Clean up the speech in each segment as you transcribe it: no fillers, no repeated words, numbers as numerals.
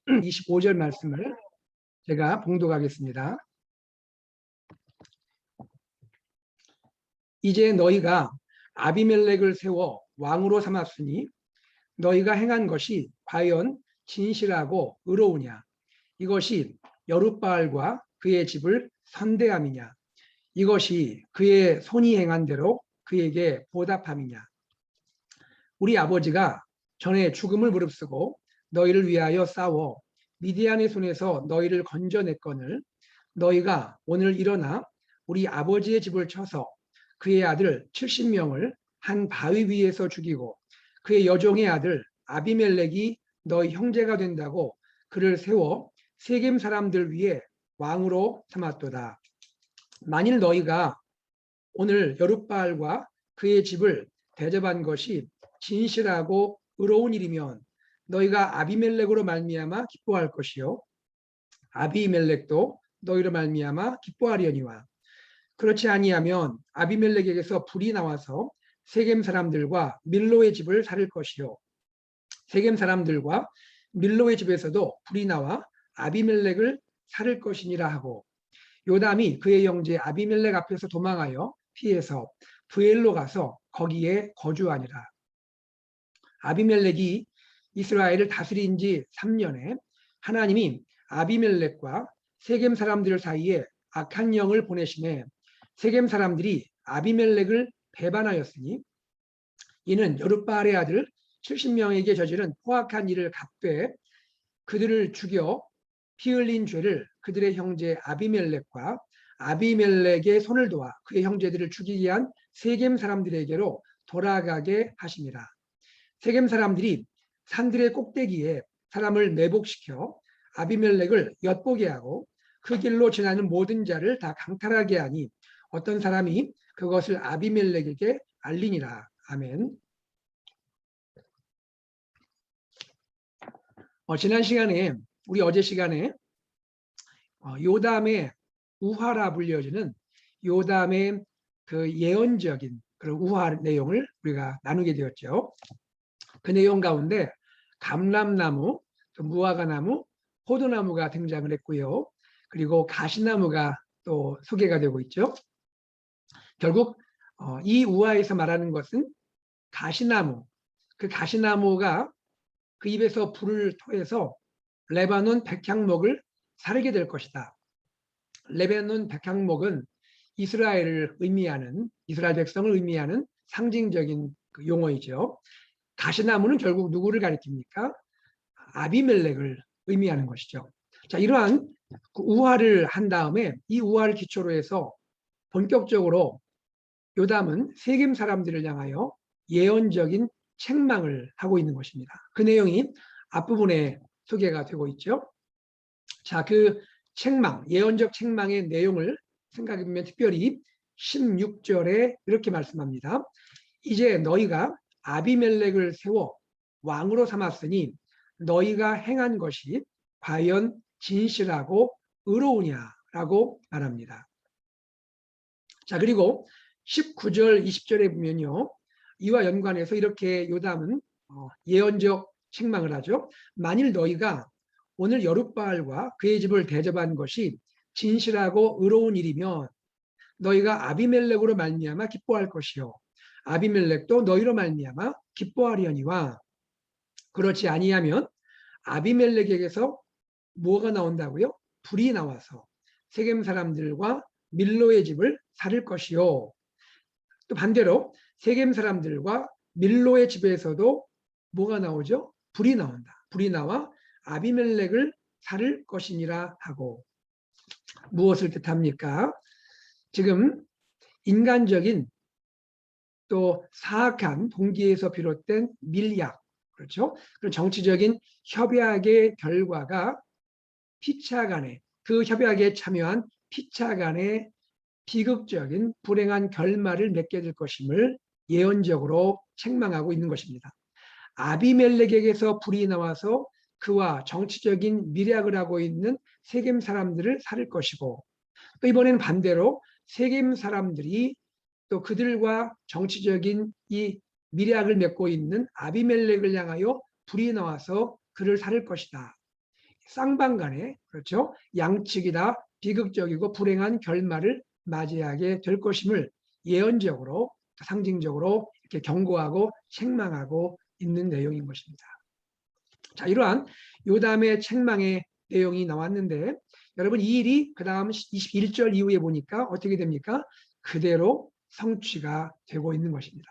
25절 말씀을 제가 봉독하겠습니다. 이제 너희가 아비멜렉을 세워 왕으로 삼았으니 너희가 행한 것이 과연 진실하고 의로우냐? 이것이 여룻바알과 그의 집을 선대함이냐? 이것이 그의 손이 행한 대로 그에게 보답함이냐? 우리 아버지가 전에 죽음을 무릅쓰고 너희를 위하여 싸워 미디안의 손에서 너희를 건져냈거늘 너희가 오늘 일어나 우리 아버지의 집을 쳐서 그의 아들 70명을 한 바위 위에서 죽이고 그의 여종의 아들 아비멜렉이 너희 형제가 된다고 그를 세워 세겜 사람들 위에 왕으로 삼았도다. 만일 너희가 오늘 여룻바알과 그의 집을 대접한 것이 진실하고 의로운 일이면 너희가 아비멜렉으로 말미암아 기뻐할 것이요 아비멜렉도 너희로 말미암아 기뻐하려니와 그렇지 아니하면 아비멜렉에게서 불이 나와서 세겜 사람들과 밀로의 집을 살릴 것이요 세겜 사람들과 밀로의 집에서도 불이 나와 아비멜렉을 살릴 것이니라 하고 요담이 그의 형제 아비멜렉 앞에서 도망하여 피해서 브엘로 가서 거기에 거주하니라. 아비멜렉이 이스라엘을 다스린 지 3년에 하나님이 아비멜렉과 세겜 사람들 사이에 악한 영을 보내심에 세겜 사람들이 아비멜렉을 배반하였으니 이는 여룻바알의 아들 70명에게 저지른 포악한 일을 갚되 그들을 죽여 피 흘린 죄를 그들의 형제 아비멜렉과 아비멜렉의 손을 도와 그의 형제들을 죽이게 한 세겜 사람들에게로 돌아가게 하심이라. 세겜 사람들이 산들의 꼭대기에 사람을 매복시켜 아비멜렉을 엿보게 하고 그 길로 지나는 모든 자를 다 강탈하게 하니 어떤 사람이 그것을 아비멜렉에게 알리니라. 아멘. 지난 시간에 우리 어제 시간에 요담의 우화라 불려지는 요담의 그 예언적인 그런 우화 내용을 우리가 나누게 되었죠. 그 내용 가운데 감람나무, 무화과나무, 포도나무가 등장을 했고요. 그리고 가시나무가 또 소개가 되고 있죠. 결국 이 우화에서 말하는 것은 가시나무, 그 가시나무가 그 입에서 불을 토해서 레바논 백향목을 사르게 될 것이다. 레바논 백향목은 이스라엘을 의미하는 이스라엘 백성을 의미하는 상징적인 그 용어이죠. 가시나무는 결국 누구를 가리킵니까? 아비멜렉을 의미하는 것이죠. 자, 이러한 우화를 한 다음에 이 우화를 기초로 해서 본격적으로 요담은 세겜 사람들을 향하여 예언적인 책망을 하고 있는 것입니다. 그 내용이 앞부분에 소개가 되고 있죠. 자, 그 책망, 예언적 책망의 내용을 생각해보면 특별히 16절에 이렇게 말씀합니다. 이제 너희가 아비멜렉을 세워 왕으로 삼았으니 너희가 행한 것이 과연 진실하고 의로우냐라고 말합니다. 자, 그리고 19절, 20절에 보면요. 이와 연관해서 이렇게 요담은 예언적 책망을 하죠. 만일 너희가 오늘 여룻바알과 그의 집을 대접한 것이 진실하고 의로운 일이면 너희가 아비멜렉으로 말미암아 기뻐할 것이요 아비멜렉도 너희로 말미암아 기뻐하려니와 그렇지 아니하면 아비멜렉에게서 뭐가 나온다고요? 불이 나와서 세겜 사람들과 밀로의 집을 살릴 것이요. 또 반대로 세겜 사람들과 밀로의 집에서도 뭐가 나오죠? 불이 나온다. 불이 나와 아비멜렉을 살릴 것이니라 하고 무엇을 뜻합니까? 지금 인간적인 또 사악한 동기에서 비롯된 밀약, 그렇죠? 그런 정치적인 협약의 결과가 피차 간에 그 협약에 참여한 피차 간의 비극적인 불행한 결말을 맺게 될 것임을 예언적으로 책망하고 있는 것입니다. 아비멜렉에게서 불이 나와서 그와 정치적인 밀약을 하고 있는 세겜 사람들을 살릴 것이고 또 이번에는 반대로 세겜 사람들이 또 그들과 정치적인 이 밀약을 맺고 있는 아비멜렉을 향하여 불이 나와서 그를 살릴 것이다. 쌍방간에 그렇죠. 양측이 다 비극적이고 불행한 결말을 맞이하게 될 것임을 예언적으로 상징적으로 이렇게 경고하고 책망하고 있는 내용인 것입니다. 자, 이러한 요담의 책망의 내용이 나왔는데 여러분 이 일이 그 다음 21절 이후에 보니까 어떻게 됩니까? 그대로 성취가 되고 있는 것입니다.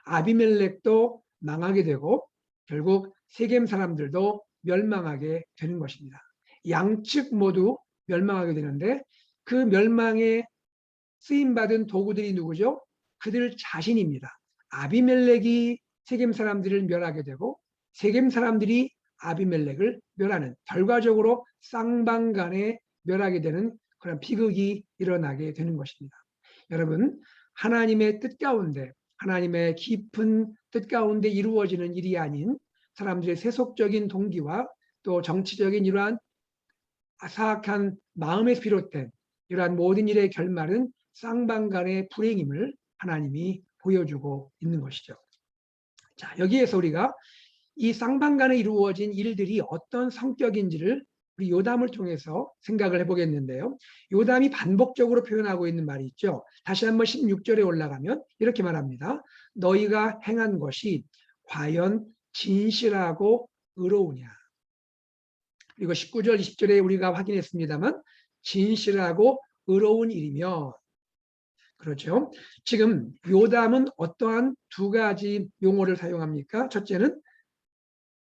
아비멜렉도 망하게 되고 결국 세겜 사람들도 멸망하게 되는 것입니다. 양측 모두 멸망하게 되는데 그 멸망에 쓰임받은 도구들이 누구죠? 그들 자신입니다. 아비멜렉이 세겜 사람들을 멸하게 되고 세겜 사람들이 아비멜렉을 멸하는 결과적으로 쌍방간에 멸하게 되는 그런 비극이 일어나게 되는 것입니다. 여러분 하나님의 뜻 가운데 하나님의 깊은 뜻 가운데 이루어지는 일이 아닌 사람들의 세속적인 동기와 또 정치적인 이러한 사악한 마음에서 비롯된 이러한 모든 일의 결말은 쌍방간의 불행임을 하나님이 보여주고 있는 것이죠. 자, 여기에서 우리가 이 쌍방간에 이루어진 일들이 어떤 성격인지를 우리 요담을 통해서 생각을 해보겠는데요. 요담이 반복적으로 표현하고 있는 말이 있죠. 다시 한번 16절에 올라가면 이렇게 말합니다. 너희가 행한 것이 과연 진실하고 의로우냐. 그리고 19절, 20절에 우리가 확인했습니다만 진실하고 의로운 일이며 그렇죠. 지금 요담은 어떠한 두 가지 용어를 사용합니까? 첫째는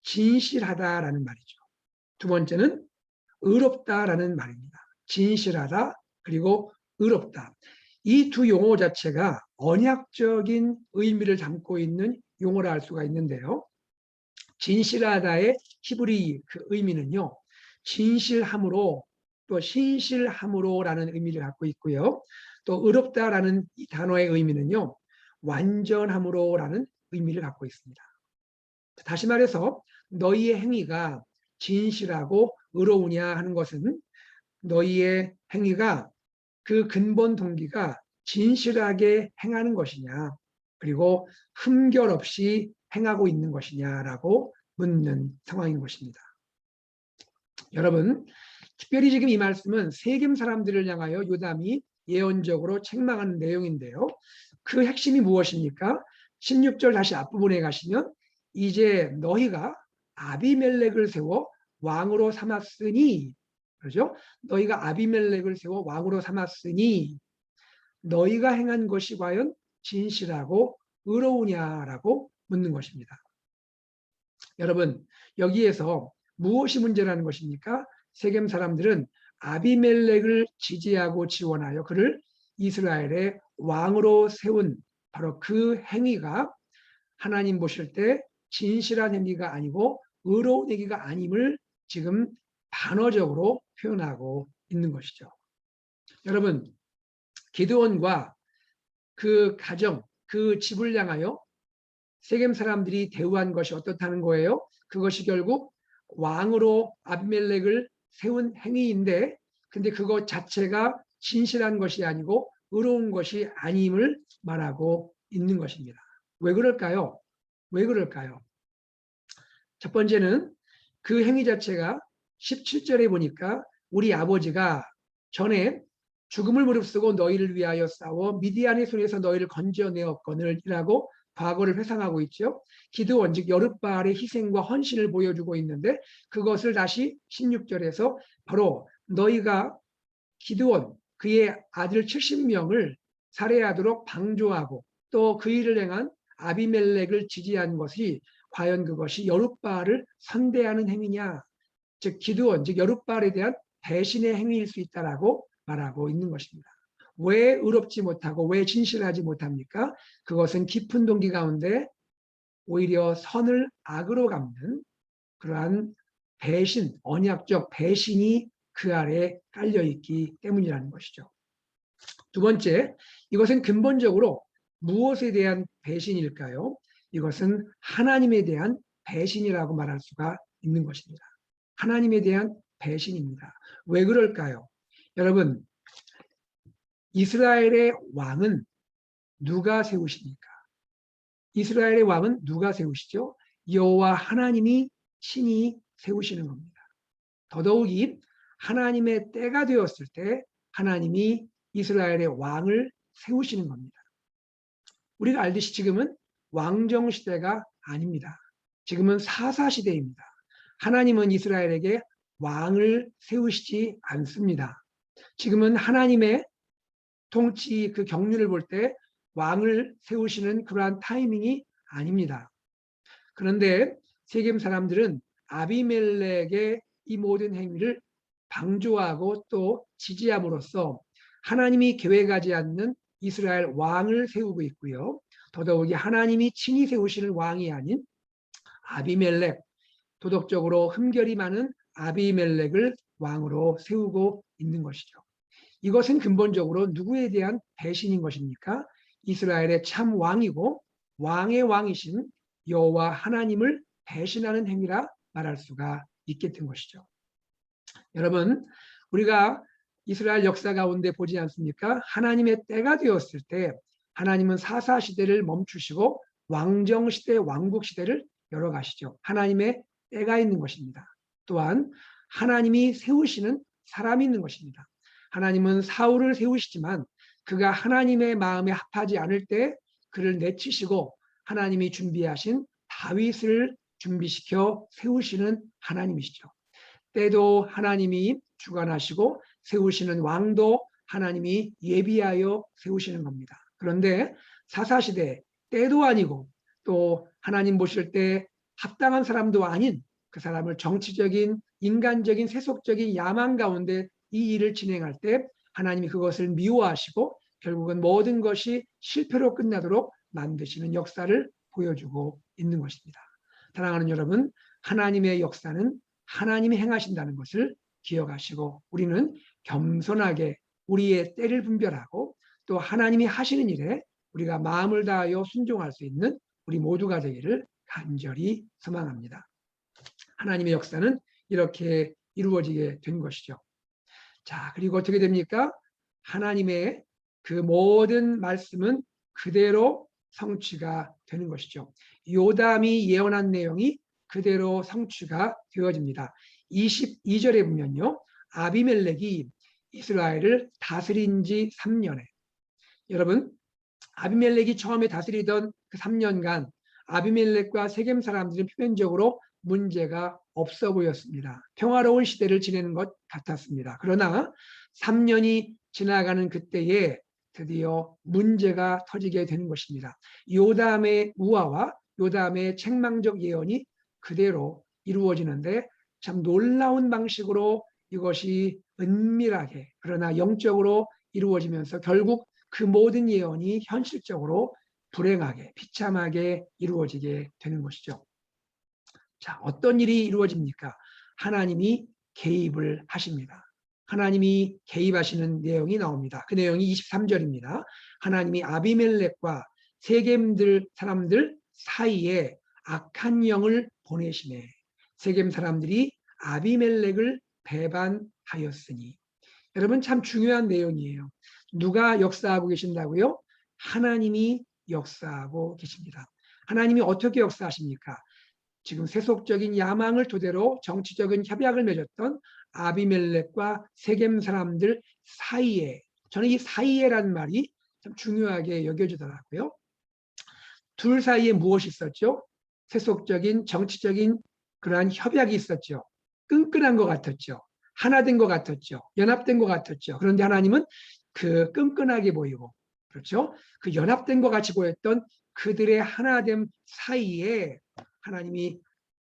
진실하다라는 말이죠. 두 번째는 의롭다라는 말입니다. 진실하다 그리고 의롭다. 이 두 용어 자체가 언약적인 의미를 담고 있는 용어라 할 수가 있는데요. 진실하다의 히브리 그 의미는요. 진실함으로 또 신실함으로라는 의미를 갖고 있고요. 또 의롭다라는 이 단어의 의미는요. 완전함으로라는 의미를 갖고 있습니다. 다시 말해서 너희의 행위가 진실하고 의로우냐 하는 것은 너희의 행위가 그 근본 동기가 진실하게 행하는 것이냐 그리고 흠결 없이 행하고 있는 것이냐라고 묻는 상황인 것입니다. 여러분 특별히 지금 이 말씀은 세겜 사람들을 향하여 요담이 예언적으로 책망하는 내용인데요. 그 핵심이 무엇입니까? 16절 다시 앞부분에 가시면 이제 너희가 아비멜렉을 세워 왕으로 삼았으니 그렇죠? 너희가 아비멜렉을 세워 왕으로 삼았으니 너희가 행한 것이 과연 진실하고 의로우냐라고 묻는 것입니다. 여러분 여기에서 무엇이 문제라는 것입니까? 세겜 사람들은 아비멜렉을 지지하고 지원하여 그를 이스라엘의 왕으로 세운 바로 그 행위가 하나님 보실 때 진실한 행위가 아니고 의로운 행위가 아님을 지금 반어적으로 표현하고 있는 것이죠. 여러분 기드온과 그 가정, 그 집을 향하여 세겜 사람들이 대우한 것이 어떻다는 거예요? 그것이 결국 왕으로 아비멜렉을 세운 행위인데 근데 그것 자체가 진실한 것이 아니고 의로운 것이 아님을 말하고 있는 것입니다. 왜 그럴까요? 왜 그럴까요? 첫 번째는 그 행위 자체가 17절에 보니까 우리 아버지가 전에 죽음을 무릅쓰고 너희를 위하여 싸워 미디안의 손에서 너희를 건져내었거늘이라고 과거를 회상하고 있죠. 기드온 즉 여룻바알의 희생과 헌신을 보여주고 있는데 그것을 다시 16절에서 바로 너희가 기드온 그의 아들 70명을 살해하도록 방조하고 또 그 일을 행한 아비멜렉을 지지한 것이 과연 그것이 여룻바알을 선대하는 행위냐 즉 기드온 즉 여룻바알에 대한 배신의 행위일 수 있다라고 말하고 있는 것입니다. 왜 의롭지 못하고 왜 진실하지 못합니까? 그것은 깊은 동기 가운데 오히려 선을 악으로 갚는 그러한 배신, 언약적 배신이 그 아래에 깔려있기 때문이라는 것이죠. 두 번째, 이것은 근본적으로 무엇에 대한 배신일까요? 이것은 하나님에 대한 배신이라고 말할 수가 있는 것입니다. 하나님에 대한 배신입니다. 왜 그럴까요? 여러분, 이스라엘의 왕은 누가 세우십니까? 이스라엘의 왕은 누가 세우시죠? 여호와 하나님이 친히 세우시는 겁니다. 더더욱이 하나님의 때가 되었을 때 하나님이 이스라엘의 왕을 세우시는 겁니다. 우리가 알듯이 지금은 왕정 시대가 아닙니다. 지금은 사사 시대입니다. 하나님은 이스라엘에게 왕을 세우시지 않습니다. 지금은 하나님의 통치 그 경륜을 볼 때 왕을 세우시는 그러한 타이밍이 아닙니다. 그런데 세겜 사람들은 아비멜렉의 이 모든 행위를 방조하고 또 지지함으로써 하나님이 계획하지 않는 이스라엘 왕을 세우고 있고요. 더더욱이 하나님이 친히 세우시는 왕이 아닌 아비멜렉, 도덕적으로 흠결이 많은 아비멜렉을 왕으로 세우고 있는 것이죠. 이것은 근본적으로 누구에 대한 배신인 것입니까? 이스라엘의 참 왕이고 왕의 왕이신 여호와 하나님을 배신하는 행위라 말할 수가 있겠던 것이죠. 여러분, 우리가 이스라엘 역사 가운데 보지 않습니까? 하나님의 때가 되었을 때 하나님은 사사 시대를 멈추시고 왕정 시대, 왕국 시대를 열어가시죠. 하나님의 때가 있는 것입니다. 또한 하나님이 세우시는 사람이 있는 것입니다. 하나님은 사울을 세우시지만 그가 하나님의 마음에 합하지 않을 때 그를 내치시고 하나님이 준비하신 다윗을 준비시켜 세우시는 하나님이시죠. 때도 하나님이 주관하시고 세우시는 왕도 하나님이 예비하여 세우시는 겁니다. 그런데 사사시대 때도 아니고 또 하나님 보실 때 합당한 사람도 아닌 그 사람을 정치적인 인간적인 세속적인 야망 가운데 이 일을 진행할 때 하나님이 그것을 미워하시고 결국은 모든 것이 실패로 끝나도록 만드시는 역사를 보여주고 있는 것입니다. 사랑하는 여러분, 하나님의 역사는 하나님이 행하신다는 것을 기억하시고 우리는 겸손하게 우리의 때를 분별하고 또 하나님이 하시는 일에 우리가 마음을 다하여 순종할 수 있는 우리 모두가 되기를 간절히 소망합니다. 하나님의 역사는 이렇게 이루어지게 된 것이죠. 자, 그리고 어떻게 됩니까? 하나님의 그 모든 말씀은 그대로 성취가 되는 것이죠. 요담이 예언한 내용이 그대로 성취가 되어집니다. 22절에 보면요. 아비멜렉이 이스라엘을 다스린 지 3년에 여러분 아비멜렉이 처음에 다스리던 그 3년간 아비멜렉과 세겜 사람들은 표면적으로 문제가 없어 보였습니다. 평화로운 시대를 지내는 것 같았습니다. 그러나 3년이 지나가는 그때에 드디어 문제가 터지게 되는 것입니다. 요담의 우화와 요담의 책망적 예언이 그대로 이루어지는데 참 놀라운 방식으로 이것이 은밀하게 그러나 영적으로 이루어지면서 결국 그 모든 예언이 현실적으로 불행하게 비참하게 이루어지게 되는 것이죠. 자, 어떤 일이 이루어집니까? 하나님이 개입을 하십니다. 하나님이 개입하시는 내용이 나옵니다. 그 내용이 23절입니다. 하나님이 아비멜렉과 세겜들 사람들 사이에 악한 영을 보내시네. 세겜 사람들이 아비멜렉을 배반하였으니. 여러분 참 중요한 내용이에요. 누가 역사하고 계신다고요? 하나님이 역사하고 계십니다. 하나님이 어떻게 역사하십니까? 지금 세속적인 야망을 토대로 정치적인 협약을 맺었던 아비멜렉과 세겜 사람들 사이에 저는 이 사이에라는 말이 참 중요하게 여겨지더라고요. 둘 사이에 무엇이 있었죠? 세속적인 정치적인 그러한 협약이 있었죠. 끈끈한 것 같았죠. 하나 된 것 같았죠. 연합된 것 같았죠. 그런데 하나님은 그 끈끈하게 보이고 그렇죠. 그 연합된 것 같이 보였던 그들의 하나됨 사이에 하나님이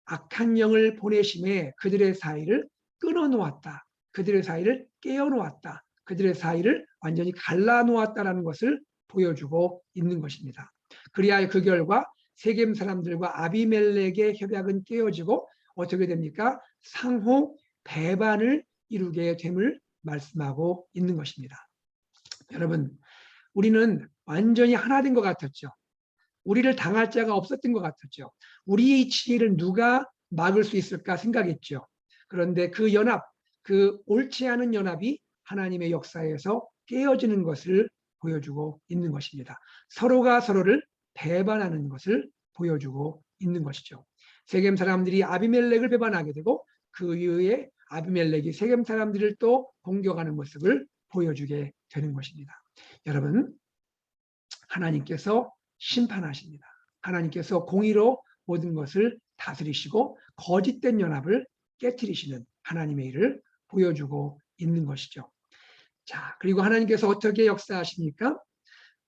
악한 영을 보내심에 그들의 사이를 끊어놓았다. 그들의 사이를 깨어놓았다. 그들의 사이를 완전히 갈라놓았다라는 것을 보여주고 있는 것입니다. 그리하여 그 결과 세겜 사람들과 아비멜렉의 협약은 깨어지고 어떻게 됩니까? 상호 배반을 이루게 됨을 말씀하고 있는 것입니다. 여러분, 우리는 완전히 하나 된 것 같았죠. 우리를 당할 자가 없었던 것 같았죠. 우리의 지혜를 누가 막을 수 있을까 생각했죠. 그런데 그 연합, 그 옳지 않은 연합이 하나님의 역사에서 깨어지는 것을 보여주고 있는 것입니다. 서로가 서로를 배반하는 것을 보여주고 있는 것이죠. 세겜 사람들이 아비멜렉을 배반하게 되고 그 이후에 아비멜렉이 세겜 사람들을 또 공격하는 모습을 보여주게 되는 것입니다. 여러분, 하나님께서 심판하십니다. 하나님께서 공의로 모든 것을 다스리시고 거짓된 연합을 깨뜨리시는 하나님의 일을 보여주고 있는 것이죠. 자, 그리고 하나님께서 어떻게 역사하십니까?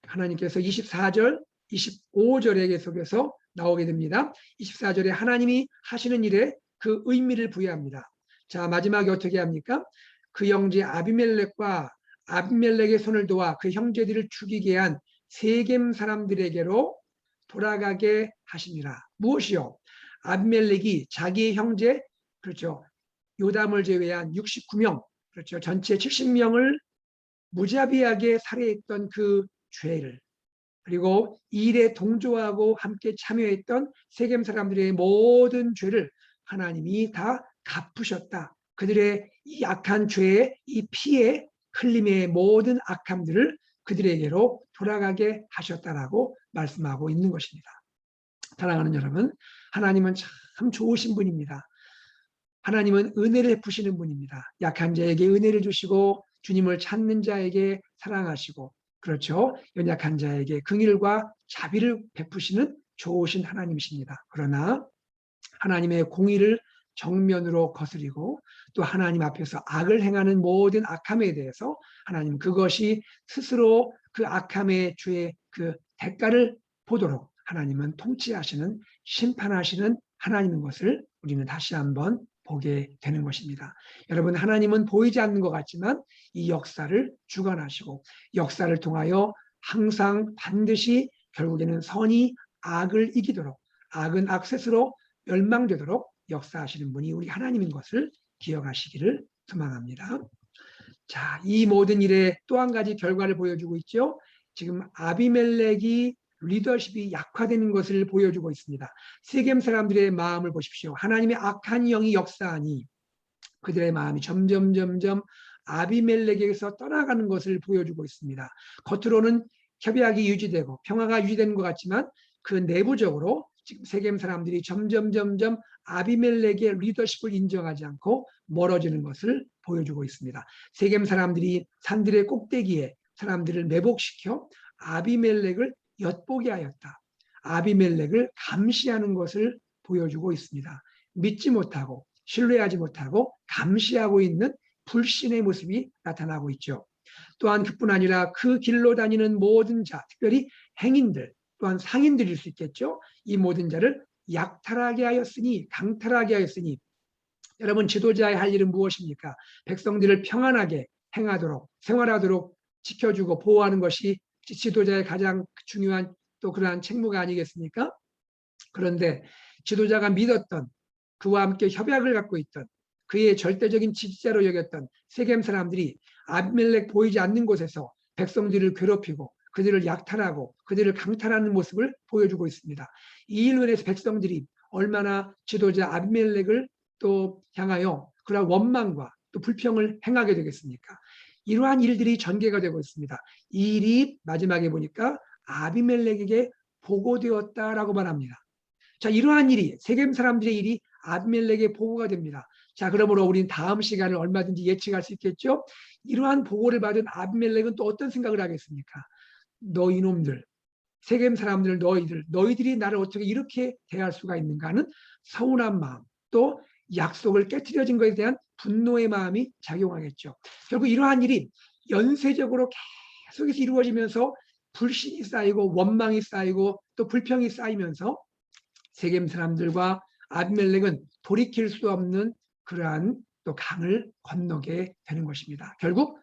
하나님께서 24절, 25절에 계속해서 나오게 됩니다. 24절에 하나님이 하시는 일에 그 의미를 부여합니다. 자, 마지막에 어떻게 합니까? 그 형제 아비멜렉과 아비멜렉의 손을 도와 그 형제들을 죽이게 한 세겜 사람들에게로 돌아가게 하시니라. 무엇이요? 아비멜렉이 자기의 형제, 그렇죠, 요담을 제외한 69명, 그렇죠, 전체 70명을 무자비하게 살해했던 그 죄를, 그리고 이 일에 동조하고 함께 참여했던 세겜 사람들의 모든 죄를 하나님이 다 갚으셨다. 그들의 이 악한 죄의 이 피의 흘림의 모든 악함들을 그들에게로 돌아가게 하셨다라고 말씀하고 있는 것입니다. 사랑하는 여러분, 하나님은 참 좋으신 분입니다. 하나님은 은혜를 베푸시는 분입니다. 약한 자에게 은혜를 주시고 주님을 찾는 자에게 사랑하시고, 그렇죠, 연약한 자에게 긍휼과 자비를 베푸시는 좋으신 하나님이십니다. 그러나 하나님의 공의를 정면으로 거스리고 또 하나님 앞에서 악을 행하는 모든 악함에 대해서 하나님 그것이 스스로 그 악함의 죄의 그 대가를 보도록 하나님은 통치하시는, 심판하시는 하나님인 것을 우리는 다시 한번 보게 되는 것입니다. 여러분, 하나님은 보이지 않는 것 같지만 이 역사를 주관하시고 역사를 통하여 항상 반드시 결국에는 선이 악을 이기도록, 악은 악 스스로 멸망되도록 역사하시는 분이 우리 하나님인 것을 기억하시기를 소망합니다. 자, 이 모든 일에 또 한 가지 결과를 보여주고 있죠. 지금 아비멜렉이 리더십이 약화되는 것을 보여주고 있습니다. 세겜 사람들의 마음을 보십시오. 하나님의 악한 영이 역사하니 그들의 마음이 점점 아비멜렉에게서 떠나가는 것을 보여주고 있습니다. 겉으로는 협약이 유지되고 평화가 유지되는 것 같지만 그 내부적으로 지금 세겜 사람들이 점점 아비멜렉의 리더십을 인정하지 않고 멀어지는 것을 보여주고 있습니다. 세겜 사람들이 산들의 꼭대기에 사람들을 매복시켜 아비멜렉을 엿보게 하였다. 아비멜렉을 감시하는 것을 보여주고 있습니다. 믿지 못하고 신뢰하지 못하고 감시하고 있는 불신의 모습이 나타나고 있죠. 또한 그뿐 아니라 그 길로 다니는 모든 자, 특별히 행인들, 또한 상인들일 수 있겠죠. 이 모든 자를 약탈하게 하였으니, 강탈하게 하였으니, 여러분, 지도자의 할 일은 무엇입니까? 백성들을 평안하게 행하도록, 생활하도록 지켜주고 보호하는 것이 지도자의 가장 중요한 또 그러한 책무가 아니겠습니까? 그런데 지도자가 믿었던, 그와 함께 협약을 갖고 있던, 그의 절대적인 지지자로 여겼던 세겜 사람들이 아비멜렉 보이지 않는 곳에서 백성들을 괴롭히고 그들을 약탈하고 그들을 강탈하는 모습을 보여주고 있습니다. 이 일로 인해서 백성들이 얼마나 지도자 아비멜렉을 또 향하여 그런 원망과 또 불평을 행하게 되겠습니까? 이러한 일들이 전개가 되고 있습니다. 이 일이 마지막에 보니까 아비멜렉에게 보고되었다라고 말합니다. 자, 이러한 일이, 세겜 사람들의 일이 아비멜렉에 보고가 됩니다. 자, 그러므로 우리는 다음 시간을 얼마든지 예측할 수 있겠죠. 이러한 보고를 받은 아비멜렉은 또 어떤 생각을 하겠습니까? 너 이놈들, 세겜 사람들, 너희들이 나를 어떻게 이렇게 대할 수가 있는가 하는 서운한 마음, 또 약속을 깨트려진 것에 대한 분노의 마음이 작용하겠죠. 결국 이러한 일이 연쇄적으로 계속해서 이루어지면서 불신이 쌓이고 원망이 쌓이고 또 불평이 쌓이면서 세겜 사람들과 아비멜렉은 돌이킬 수 없는 그러한 또 강을 건너게 되는 것입니다. 결국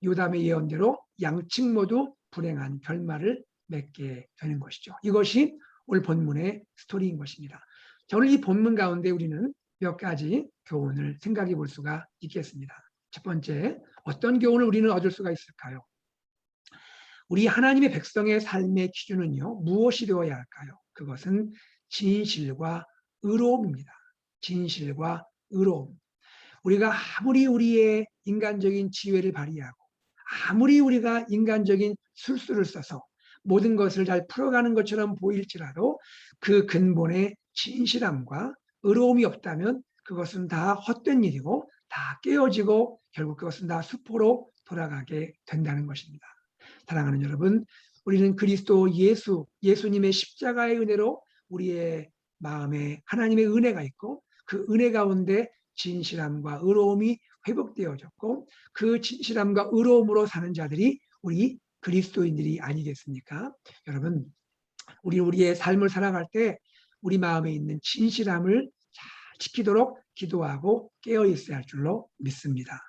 요담의 예언대로 양측 모두 불행한 결말을 맺게 되는 것이죠. 이것이 오늘 본문의 스토리인 것입니다. 자, 오늘 이 본문 가운데 우리는 몇 가지 교훈을 생각해 볼 수가 있겠습니다. 첫 번째, 어떤 교훈을 우리는 얻을 수가 있을까요? 우리 하나님의 백성의 삶의 기준은요, 무엇이 되어야 할까요? 그것은 진실과 의로움입니다. 진실과 의로움. 우리가 아무리 우리의 인간적인 지혜를 발휘하고 아무리 우리가 인간적인 술수를 써서 모든 것을 잘 풀어가는 것처럼 보일지라도 그 근본의 진실함과 의로움이 없다면 그것은 다 헛된 일이고 다 깨어지고 결국 그것은 다 수포로 돌아가게 된다는 것입니다. 사랑하는 여러분, 우리는 그리스도 예수님의 십자가의 은혜로 우리의 마음에 하나님의 은혜가 있고 그 은혜 가운데 진실함과 의로움이 회복되어졌고 그 진실함과 의로움으로 사는 자들이 우리 그리스도인들이 아니겠습니까? 여러분, 우리의 삶을 살아갈 때 우리 마음에 있는 진실함을 잘 지키도록 기도하고 깨어 있어야 할 줄로 믿습니다.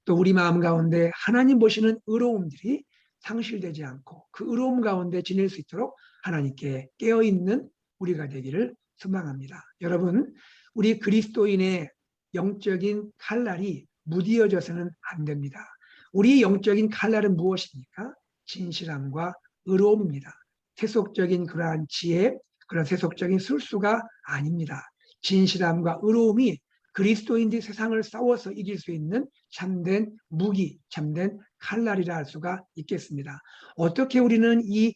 또 우리 마음 가운데 하나님 보시는 의로움들이 상실되지 않고 그 의로움 가운데 지낼 수 있도록 하나님께 깨어 있는 우리가 되기를 소망합니다. 여러분, 우리 그리스도인의 영적인 칼날이 무디어져서는 안 됩니다. 우리 영적인 칼날은 무엇입니까? 진실함과 의로움입니다. 세속적인 그러한 지혜, 그런 세속적인 술수가 아닙니다. 진실함과 의로움이 그리스도인들이 세상을 싸워서 이길 수 있는 참된 무기, 참된 칼날이라 할 수가 있겠습니다. 어떻게 우리는 이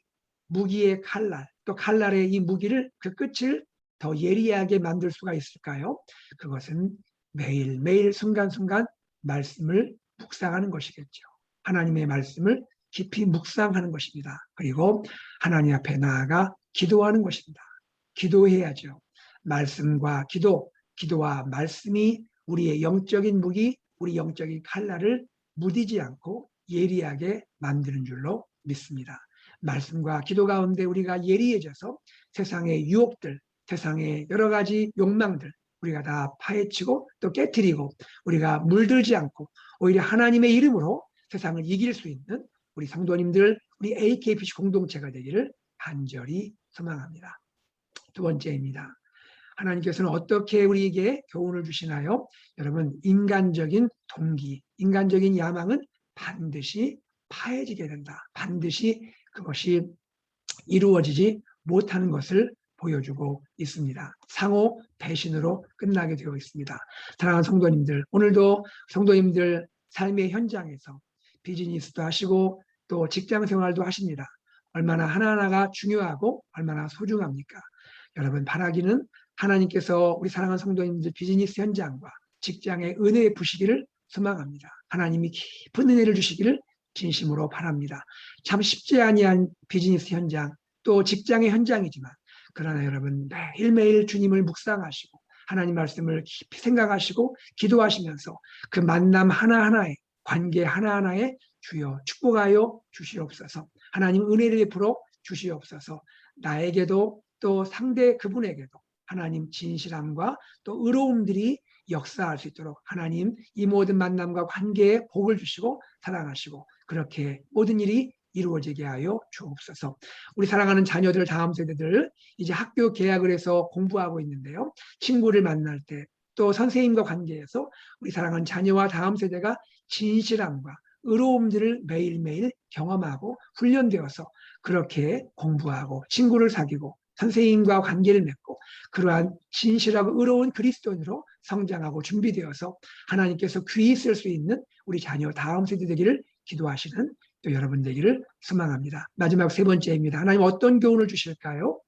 무기의 칼날, 또 칼날의 이 무기를 그 끝을 더 예리하게 만들 수가 있을까요? 그것은 매일매일 순간순간 말씀을 묵상하는 것이겠죠. 하나님의 말씀을 깊이 묵상하는 것입니다. 그리고 하나님 앞에 나아가 기도하는 것입니다. 기도해야죠. 말씀과 기도와 말씀이 우리의 영적인 무기, 우리 영적인 칼날을 무디지 않고 예리하게 만드는 줄로 믿습니다. 말씀과 기도 가운데 우리가 예리해져서 세상의 유혹들, 세상의 여러 가지 욕망들 우리가 다 파헤치고 또 깨트리고 우리가 물들지 않고 오히려 하나님의 이름으로 세상을 이길 수 있는 우리 성도님들, 우리 AKPC 공동체가 되기를 간절히 소망합니다. 두 번째입니다. 하나님께서는 어떻게 우리에게 교훈을 주시나요? 여러분, 인간적인 동기, 인간적인 야망은 반드시 파해지게 된다. 반드시 그것이 이루어지지 못하는 것을 보여주고 있습니다. 상호 배신으로 끝나게 되어 있습니다. 사랑하는 성도님들, 오늘도 성도님들 삶의 현장에서 비즈니스도 하시고 또 직장 생활도 하십니다. 얼마나 하나하나가 중요하고 얼마나 소중합니까? 여러분, 바라기는 하나님께서 우리 사랑하는 성도님들 비즈니스 현장과 직장의 은혜의 부시기를 소망합니다. 하나님이 깊은 은혜를 주시기를 진심으로 바랍니다. 참 쉽지 아니한 비즈니스 현장 또 직장의 현장이지만 그러나 여러분 매일매일 주님을 묵상하시고 하나님 말씀을 깊이 생각하시고 기도하시면서 그 만남 하나하나에 관계 하나하나에 주여 축복하여 주시옵소서. 하나님 은혜를 베풀어 주시옵소서. 나에게도 또 상대 그분에게도 하나님 진실함과 또 의로움들이 역사할 수 있도록 하나님 이 모든 만남과 관계에 복을 주시고 사랑하시고 그렇게 모든 일이 이루어지게 하여 주옵소서. 우리 사랑하는 자녀들, 다음 세대들 이제 학교 개학을 해서 공부하고 있는데요. 친구를 만날 때 또 선생님과 관계에서 우리 사랑하는 자녀와 다음 세대가 진실함과 의로움들을 매일매일 경험하고 훈련되어서 그렇게 공부하고 친구를 사귀고 선생님과 관계를 맺고 그러한 진실하고 의로운 그리스도인으로 성장하고 준비되어서 하나님께서 귀히 쓸 수 있는 우리 자녀 다음 세대 되기를 기도하시는 또 여러분 되기를 소망합니다. 마지막 세 번째입니다. 하나님 어떤 교훈을 주실까요?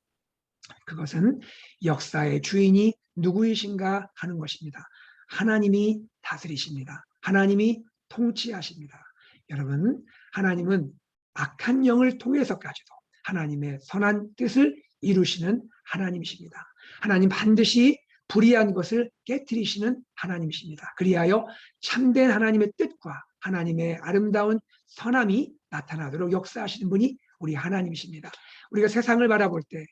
그것은 역사의 주인이 누구이신가 하는 것입니다. 하나님이 다스리십니다. 하나님이 통치하십니다. 여러분, 하나님은 악한 영을 통해서까지도 하나님의 선한 뜻을 이루시는 하나님이십니다. 하나님 반드시 불의한 것을 깨트리시는 하나님이십니다. 그리하여 참된 하나님의 뜻과 하나님의 아름다운 선함이 나타나도록 역사하시는 분이 우리 하나님이십니다. 우리가 세상을 바라볼 때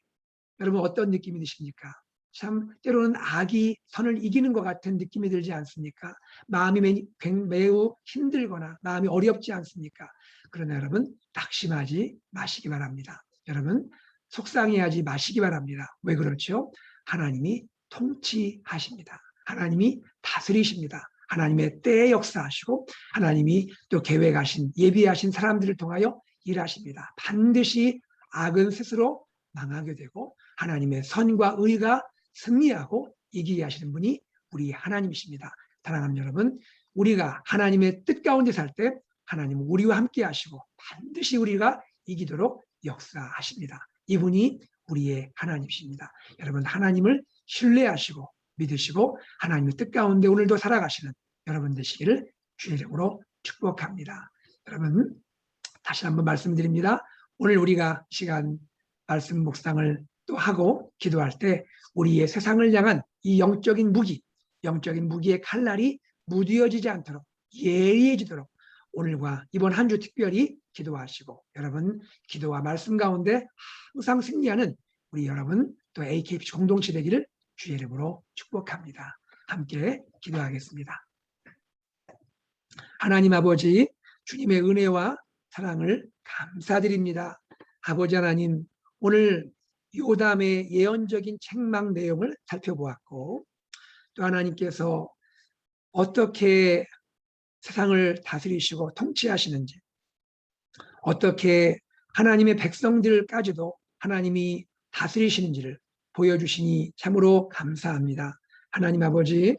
여러분 어떤 느낌이 드십니까? 참 때로는 악이 선을 이기는 것 같은 느낌이 들지 않습니까? 마음이 매우 힘들거나 마음이 어렵지 않습니까? 그러나 여러분 낙심하지 마시기 바랍니다. 여러분 속상해하지 마시기 바랍니다. 왜 그렇죠? 하나님이 통치하십니다. 하나님이 다스리십니다. 하나님의 때에 역사하시고 하나님이 또 계획하신 예비하신 사람들을 통하여 일하십니다. 반드시 악은 스스로 망하게 되고 하나님의 선과 의가 승리하고 이기게 하시는 분이 우리 하나님이십니다. 사랑하는 여러분, 우리가 하나님의 뜻 가운데 살 때 하나님은 우리와 함께 하시고 반드시 우리가 이기도록 역사하십니다. 이분이 우리의 하나님이십니다. 여러분 하나님을 신뢰하시고 믿으시고 하나님의 뜻 가운데 오늘도 살아가시는 여러분 되시기를 주의 이름으로 축복합니다. 여러분 다시 한번 말씀드립니다. 오늘 우리가 시간 말씀 묵상을 또 하고 기도할 때 우리의 세상을 향한 이 영적인 무기의 칼날이 무뎌지지 않도록 예리해지도록 오늘과 이번 한 주 특별히 기도하시고 여러분 기도와 말씀 가운데 항상 승리하는 우리 여러분 또 AKPC 공동체 되기를 주의 이름으로 축복합니다. 함께 기도하겠습니다. 하나님 아버지 주님의 은혜와 사랑을 감사드립니다. 아버지 하나님 오늘 요담의 예언적인 책망 내용을 살펴보았고 또 하나님께서 어떻게 세상을 다스리시고 통치하시는지 어떻게 하나님의 백성들까지도 하나님이 다스리시는지를 보여주시니 참으로 감사합니다. 하나님 아버지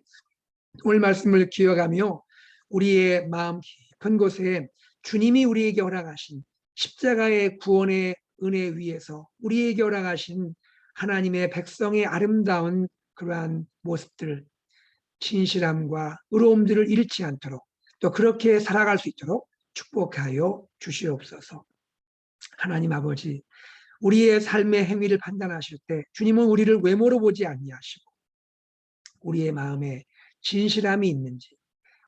오늘 말씀을 기억하며 우리의 마음 깊은 곳에 주님이 우리에게 허락하신 십자가의 구원의 은혜 위에서 우리에게 허락하신 하나님의 백성의 아름다운 그러한 모습들 진실함과 의로움들을 잃지 않도록 또 그렇게 살아갈 수 있도록 축복하여 주시옵소서. 하나님 아버지 우리의 삶의 행위를 판단하실 때 주님은 우리를 외모로 보지 아니하시고 우리의 마음에 진실함이 있는지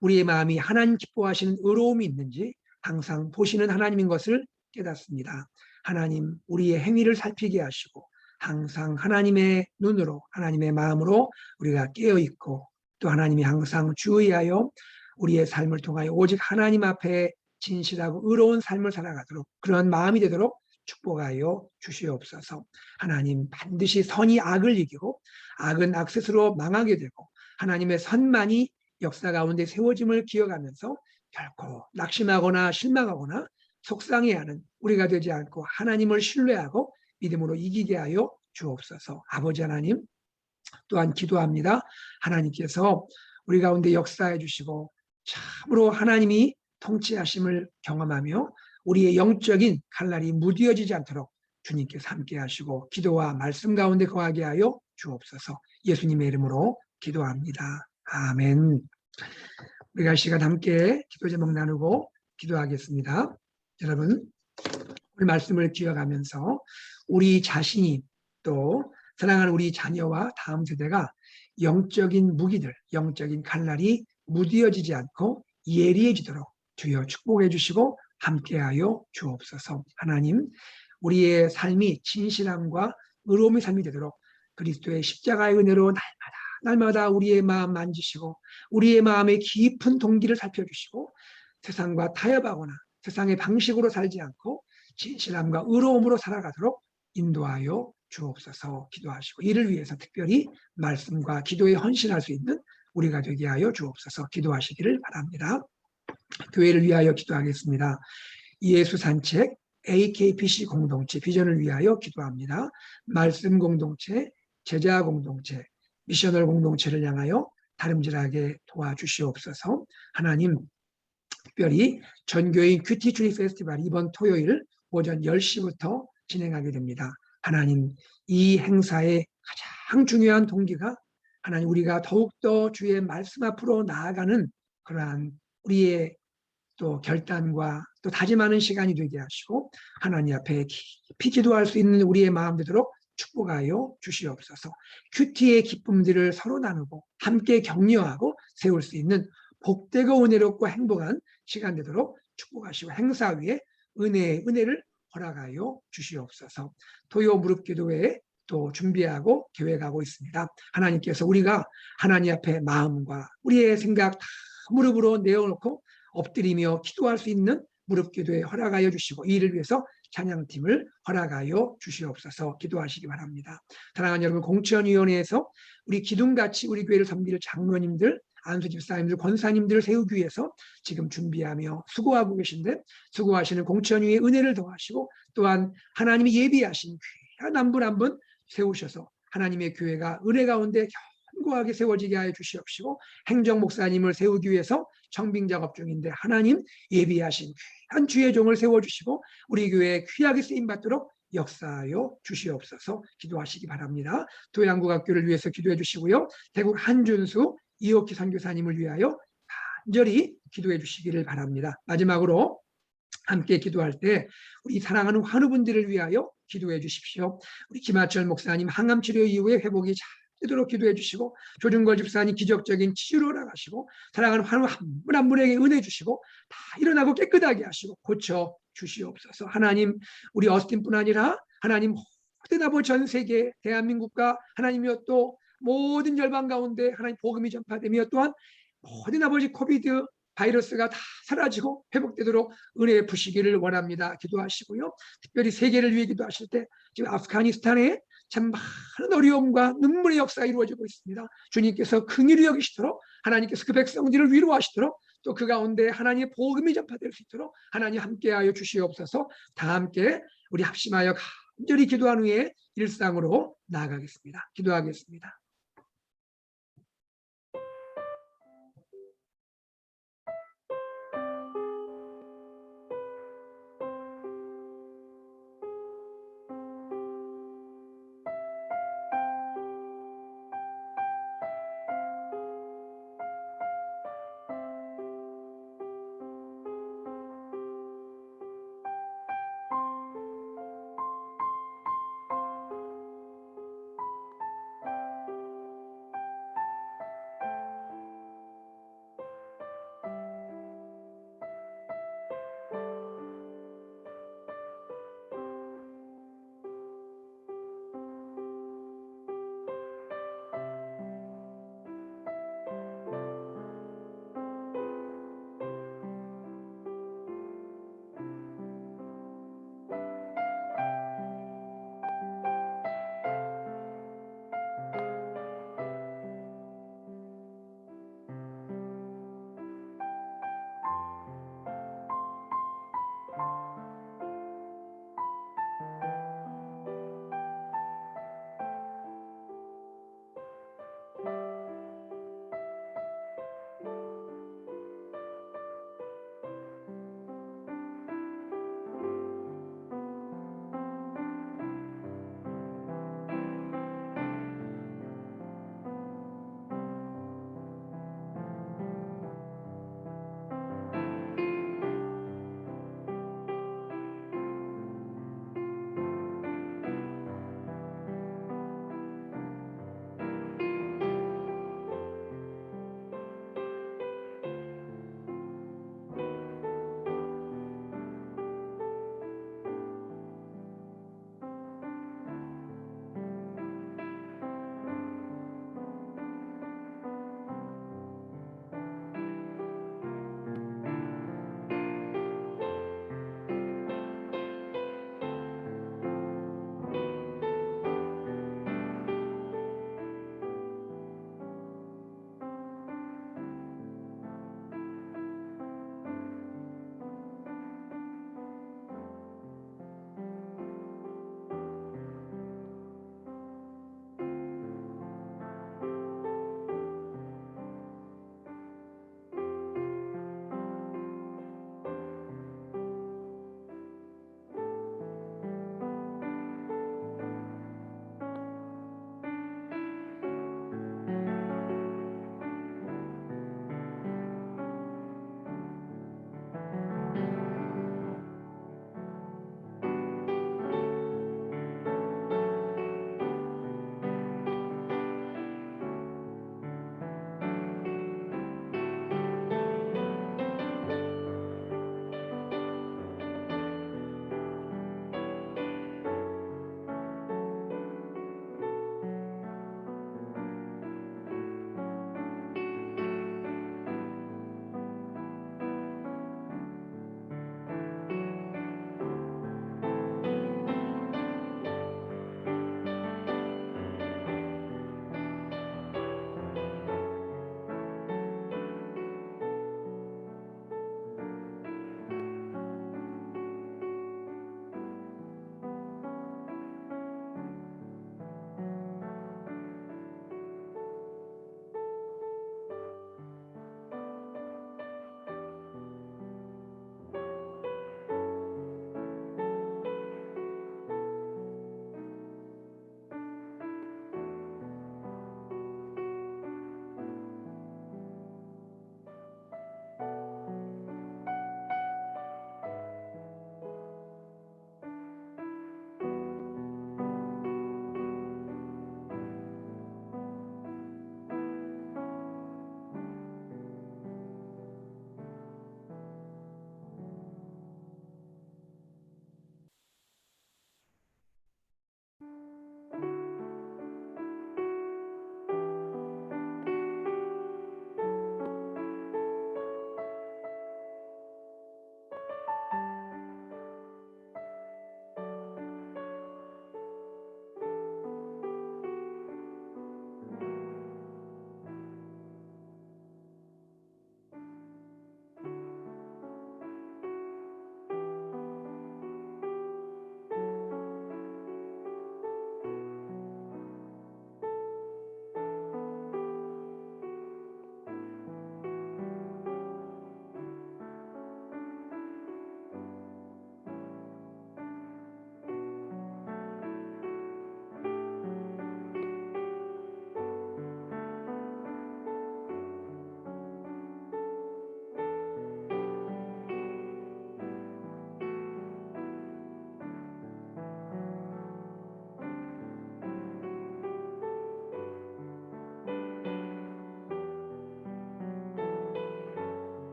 우리의 마음이 하나님 기뻐하시는 의로움이 있는지 항상 보시는 하나님인 것을 깨닫습니다. 하나님 우리의 행위를 살피게 하시고 항상 하나님의 눈으로 하나님의 마음으로 우리가 깨어있고 또 하나님이 항상 주의하여 우리의 삶을 통하여 오직 하나님 앞에 진실하고 의로운 삶을 살아가도록 그런 마음이 되도록 축복하여 주시옵소서. 하나님 반드시 선이 악을 이기고 악은 악 스스로 망하게 되고 하나님의 선만이 역사 가운데 세워짐을 기억하면서 결코 낙심하거나 실망하거나 속상해하는 우리가 되지 않고 하나님을 신뢰하고 믿음으로 이기게 하여 주옵소서. 아버지 하나님 또한 기도합니다. 하나님께서 우리 가운데 역사해 주시고 참으로 하나님이 통치하심을 경험하며 우리의 영적인 칼날이 무뎌지지 않도록 주님께서 함께 하시고 기도와 말씀 가운데 거하게 하여 주옵소서. 예수님의 이름으로 기도합니다. 아멘. 우리가 시간 함께 기도 제목 나누고 기도하겠습니다. 여러분 오늘 말씀을 기억하면서 우리 자신이 또 사랑하는 우리 자녀와 다음 세대가 영적인 무기들, 영적인 칼날이 무뎌지지 않고 예리해지도록 주여 축복해 주시고 함께하여 주옵소서. 하나님 우리의 삶이 진실함과 의로움의 삶이 되도록 그리스도의 십자가의 은혜로 날마다 우리의 마음 만지시고 우리의 마음의 깊은 동기를 살펴주시고 세상과 타협하거나 세상의 방식으로 살지 않고 진실함과 의로움으로 살아가도록 인도하여 주옵소서. 기도하시고 이를 위해서 특별히 말씀과 기도에 헌신할 수 있는 우리가 되게 하여 주옵소서. 기도하시기를 바랍니다. 교회를 위하여 기도하겠습니다. 예수 산책 AKPC 공동체 비전을 위하여 기도합니다. 말씀 공동체, 제자 공동체, 미셔널 공동체를 향하여 다름질하게 도와주시옵소서. 하나님 특별히 전교인 큐티 트리 페스티벌 이번 토요일 오전 10시부터 진행하게 됩니다. 하나님 이 행사의 가장 중요한 동기가 하나님 우리가 더욱더 주의 말씀 앞으로 나아가는 그러한 우리의 또 결단과 또 다짐하는 시간이 되게 하시고 하나님 앞에 깊이 기도할 수 있는 우리의 마음 되도록 축복하여 주시옵소서. 큐티의 기쁨들을 서로 나누고 함께 격려하고 세울 수 있는 복되고 은혜롭고 행복한 시간 되도록 축복하시고 행사 위에 은혜를 허락하여 주시옵소서. 토요 무릎기도회에 또 준비하고 계획하고 있습니다. 하나님께서 우리가 하나님 앞에 마음과 우리의 생각 다 무릎으로 내어놓고 엎드리며 기도할 수 있는 무릎기도에 허락하여 주시고 이 일을 위해서 찬양팀을 허락하여 주시옵소서. 기도하시기 바랍니다. 사랑하는 여러분 공천위원회에서 우리 기둥같이 우리 교회를 섬길 장로님들 안수집사님들 권사님들을 세우기 위해서 지금 준비하며 수고하고 계신데 수고하시는 공천위의 은혜를 더하시고 또한 하나님이 예비하신 귀한 한 분 한 분 세우셔서 하나님의 교회가 은혜 가운데 견고하게 세워지게 하여 주시옵시고 행정목사님을 세우기 위해서 청빙 작업 중인데 하나님 예비하신 귀한 주의 종을 세워주시고 우리 교회에 귀하게 쓰임받도록 역사하여 주시옵소서. 기도하시기 바랍니다. 도양국학교를 위해서 기도해 주시고요. 대국 한준수 이옥희 선교사님을 위하여 간절히 기도해 주시기를 바랍니다. 마지막으로 함께 기도할 때 우리 사랑하는 환우분들을 위하여 기도해 주십시오. 우리 김하철 목사님 항암 치료 이후에 회복이 잘 되도록 기도해 주시고, 조준걸 집사님 기적적인 치유로 나가시고, 사랑하는 환우 한 분 한 분에게 은혜 주시고 다 일어나고 깨끗하게 하시고 고쳐 주시옵소서. 하나님, 우리 어스틴뿐 아니라 하나님 모든 아버지 전 세계 대한민국과 하나님이여 또 모든 열방 가운데 하나님 복음이 전파되며, 또한 모든 아버지 코비드 바이러스가 다 사라지고 회복되도록 은혜 부시기를 원합니다. 기도하시고요. 특별히 세계를 위해 기도하실 때 지금 아프가니스탄에 참 많은 어려움과 눈물의 역사가 이루어지고 있습니다. 주님께서 긍휼히 여기시도록, 하나님께서 그 백성들을 위로하시도록, 또 그 가운데 하나님의 복음이 전파될 수 있도록 하나님 함께하여 주시옵소서. 다 함께 우리 합심하여 간절히 기도한 후에 일상으로 나아가겠습니다. 기도하겠습니다.